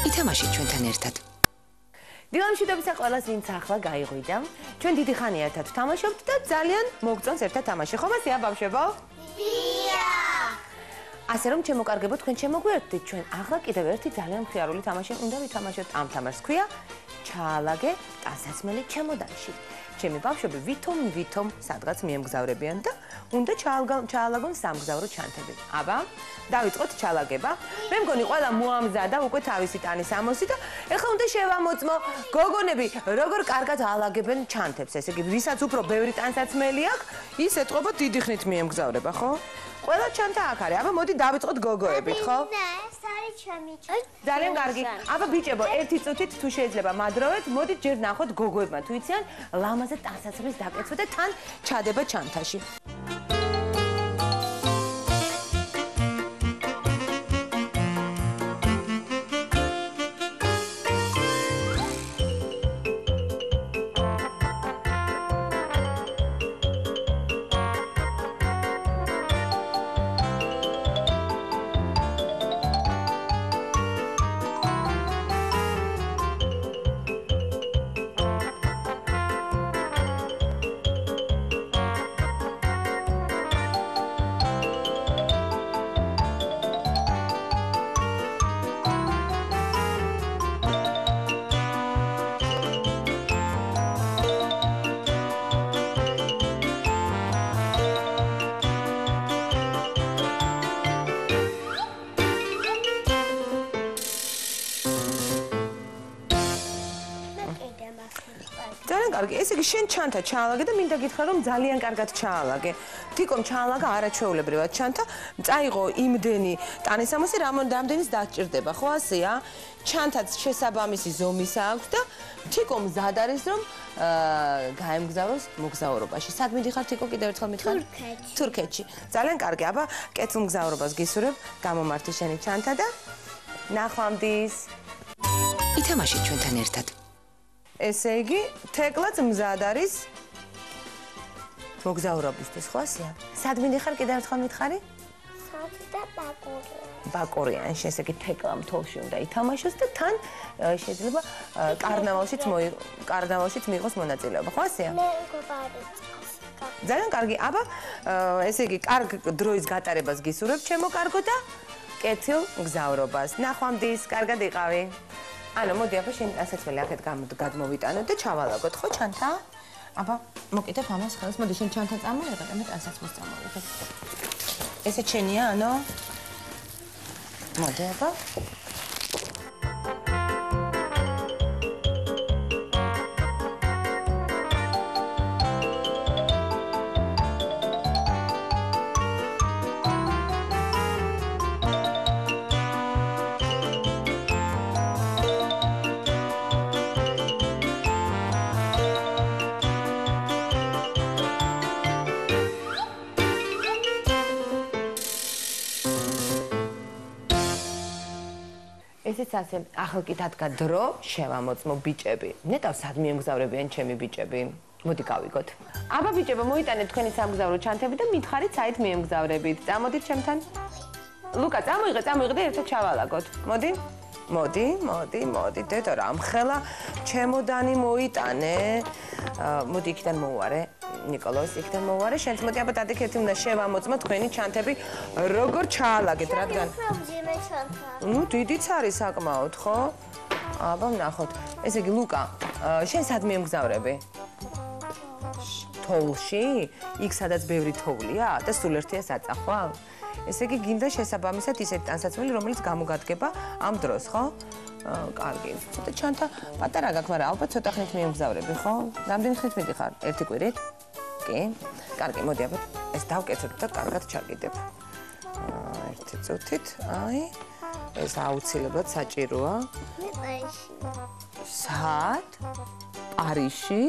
ითამაშეთ ჩვენთან ერთად. დილამშვიდობისა ყველას, ვინც ახლა გაიღვიდა. ჩვენ დიდი ხანი ერთად ვთამაშობთ და ძალიან მოგწონს ერთად თამაში. ხომ ასეა ბავშვებო? ასე რომ ჩემოკარგებო, თქვენ შემოგვიერთდით ჩვენ ახლა კიდევ ერთი ძალიან მხიარული თამაში უნდა ვითამაშოთ. ამ თამაშს ქვია ჩაალაგე ტანსაცმელი ჩემოდანში. ჩემი ბავშვები ვითომ სადღაც მიემგზავრებიან და უნდა ჩაალაგონ სამგზავრო ჩანთები. აბა, დავიწყოთ ჩალაგება. მე მგონი ყველა მოამზადა უკვე თავისი ტანის ამოსი და ეხლა უნდა შევამოწმო გოგონები როგორ კარგად ალაგებენ ჩანთებს. ესე იგი, ვისაც უფრო ბევრი ტანსაცმელი აქვს, ის ეთყობა დიდი ხნით მიემგზავრება, ხო? ყველა ჩანთა აქ არის. აბა, მოდი დავიწყოთ გოგოებით, ხო? ნე, ეს არის ჩემი ჩანთა. ძალიან კარგი. აბა, ბიჭებო, ერთი წუთით თუ შეიძლება მადროვეთ, მოდით ჯერ ნახოთ გოგოებმა თუ იციან ლამაზე ტანსაცმლის დაკეცვა და თან ჩადება ჩანთაში. ძალიან კარგი. ესე იგი, შენ ჩანთა ჩაალაგე და მინდა გითხრა, რომ ძალიან კარგად ჩაალაგე. თიკომ ჩაალაგა არაჩვეულებრივად ჩანთა, წაიღო იმდენი ტანისამოსი, რამდენის დაჭირდება, ხო ასეა? ჩანთაც შესაბამისი ზომის აქვს და თიკომ მზად არის, რომ გაემგზავროს მოგზაურობაში. სად მიდიხარ თიკო, კიდევ ერთხელ მითხრა? თურქეთში. ძალიან კარგი. აბა, კეთილ მგზავრობას გისურვებ. გამომართი შენი ჩანთა და ნახვამდის. ითამაშეთ ჩვენთან ერთად. ესე იგი, თეკლაც მზად არის მოგზაურობისთვის, ხო ასეა? სად მიდიხარ, კიდევ ერთხელ მითხარი? სად და ბაკურია. ბაკურიანში, ესე იგი, თეკლა მთოლში უნდა ითამაშოს და თან შეიძლება კარნავალშიც მიიღოს მონაწილეობა, ხო ასეა? მე მეგობარი წავს. ძალიან კარგი. აბა, ესე იგი, კარგ დროის გატარებას გისურვებ, ჩემო კარგო და კეთილ მგზავრობას. ნახვამდის, კარგად იყავი. ანუ მოდი აბა შენ ტანსაცმელი აქეთ გადმოვიტანოთ და ჩავალაგოთ, ხო ჩანთა? აბა, მოკიდებ ამას ხელს, მოდი შენ ჩანთა წამოიღე და მე ტანსაცმელს წამოვიღებ. ესე შენია, ანუ? მოდი აბა. ესეც ასე, ახლა კი დადგა დრო, შევამოწმო ბიჭები. ნეტავს სად მიემგზავრებიან ჩემი ბიჭები. მოდი გავიგოთ. აბა ბიჭებო, მოიტანეთ თქვენი სამგზავრო ჩანთები და მითხარით საით მიემგზავრებით. წამოდით ჩემთან. ლუკა, წამოიღე და ერთად ჩავალაგოთ. მოდი. მოდი, დედო, რამხელა ჩემოდანი მოიტანე. მოდი იქიდან მოუარე. ნიკოლოს იქიდან მოუარე. შენც მოდი, აბა დადიქეთი უნდა შევამოწმო თქვენი ჩანთები როგორ ჩაალაგეთ, რადგან ნუ დიდიც არის საკმაოდ, ხო? აბა ვნახოთ. ესე იგი, ლუკა, შენ სად მიემგზავრები? თოვლში? იქ სადაც ბევრი თოვლია და სულ ერთია საწახვალ? ესე იგი, გინდა შესაბამისად ისეთი ტანსაცმელი, რომელიც გამოგადგება ამ დროს, ხო? კარგი. ცოტა ჩანთა პატარა გაქვს, მაგრამ ალბათ ცოტა ხნით მიემგზავრები, ხო? რამდენი ხნით მიდიხარ? ერთი კვირით? კი. კარგი, მოდი აბა ეს დავკეთებ და კარგად ჩაგიდებ. ერთი წუთით, აი, ეს აუცილებლად საჭიროა. მე პარიზში. სად? პარიზში?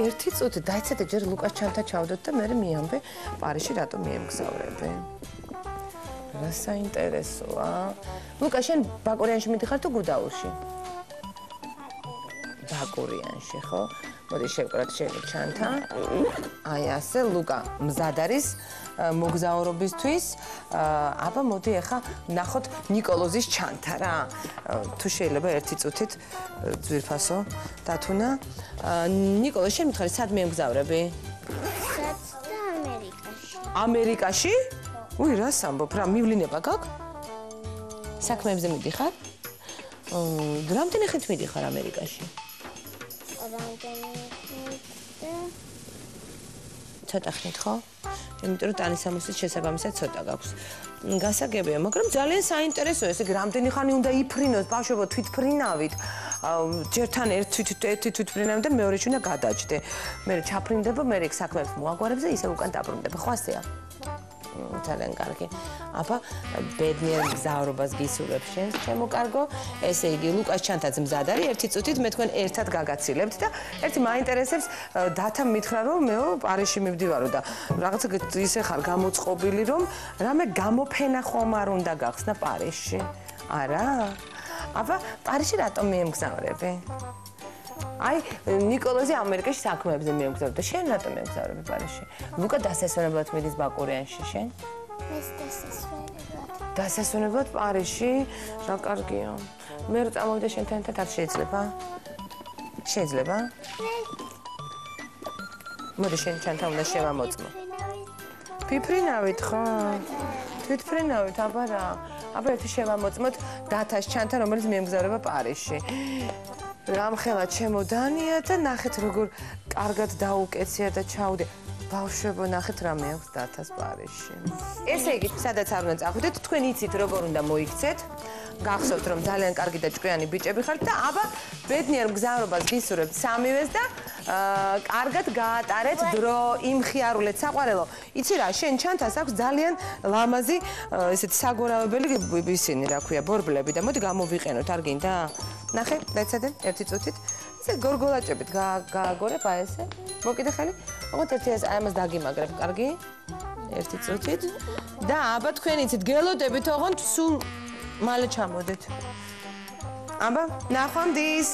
ერთი წუთი, დაიცადე ჯერ ლუკას ჩანთა ჩავდოთ და მე მიამბე პარიზში რატომ მიემგზავრები. რა საინტერესოა. ლუკა, შენ ბაკურიანში მიდიხარ თუ გუდაურში? ბაკურიანში, ხო? მოდი შევკრათ შენი ჩანთა. აი ასე, ლუკა, მზად არის მოგზაურობისთვის. აბა მოდი ახლა ნახოთ ნიკოლოზის ჩანთა რა. თუ შეიძლება ერთი წუთით ძვირფასო დათუნა. ნიკოლოზ, შენ მითხარი, სად მიემგზავრები? სადაც და ამერიკაში. ამერიკაში? უი, რას ამბობ? რა მივლინება გაქვს? საქმეებზე მიდიხარ? რამდენი ხნით მიდიხარ ამერიკაში? რამდენი და ცოტა ხნით ხო? იმიტომ რომ ტანისამოსის შესაბამისად ცოტა გაქვს. გასაგებია, მაგრამ ძალიან საინტერესოა, ესე იგი, რამდენი ხანი უნდა იფრინოს ბავშვებო თვითფრინავით. ჯერ თან ერთი თვითფრინავით და მეორეში უნდა გადაჭდე. მე ჩაფრინდება, მე იქ საქმეებს მოაგვარებს და ისე უკან დაბრუნდება. ხო ასეა? ძალიან კარგი. აბა, ბედნიერ მგზავრობას გისურვებ შენს, ჩემო კარგო. ესე იგი, ლუკას ჩანთაც მზად არის, ერთი წუთით მე თქვენ ერთად გაგაცილებთ და ერთი მაინტერესებს დათა მითხრა რომ მეო პარიზში მივდივარო და რაღაცა ისე ხარ გამოწყობილი რომ რამე გამოფენა ხომ არ უნდა გახსნა პარიზში. არა? აბა, პარიზში რატომ მიემგზავრები? აი, ნიკოლოზი ამერიკაში საქმეებზე მიემგზავრება და შენ რატომ მიემგზავრები პარიზში? ლუკა დასასვენებლად მიდის ბაკურიანში შენ? ეს დასასვენებლად. დასასვენებლად პარიზში? რა კარგია. მე რო წამოვიდე შენთან ერთად არ შეიძლება? შეიძლება? მოდი შენ ჩანთან უნდა შევამოწმო. ფიფრინავით ხო? თვითფრინავით, აბა რა. აბა ერთი შევამოწმოთ დათას ჩანთან, რომელიც მიემგზავრება პარიზში. რამხელა ჩემოდანია და ნახეთ როგორ კარგად დაუკეცია და ჩაუდე. ბავშვებო, ნახეთ რა მეაქვს დათას პარიზში. ესე იგი, სადაც არ უნდა წახვიდეთ, თქვენ იცით როგორ უნდა მოიქცეთ. გახსოვთ რომ ძალიან კარგი და ჭკვიანი ბიჭები ხართ და აბა ბედნიერ მგზავრობას გისურვებთ სამივეს და კარგად გაატარეთ დრო, იმხიარულეთ საყვარელო. იცი რა, შენ ჩანთას აქვს ძალიან ლამაზი ესეთი საგორაობელი ისინი, რა ქვია, ბორბლები და მოდი გამოვიყენოთ, არ გინდა? ნახე, დაცადე ერთი წუთით. ესე გორგოლაჭებით გააგორებ აი ესე. მოკიდე ხელი. ოღონდ ერთი ეს აი ამას დაგიმაგრებ, კარგი? ერთი წუთით. და აბა თქვენ იცით, გელოდებით ოღონდ სულ მალე ჩამოდეთ. აბა, ნახვამდის.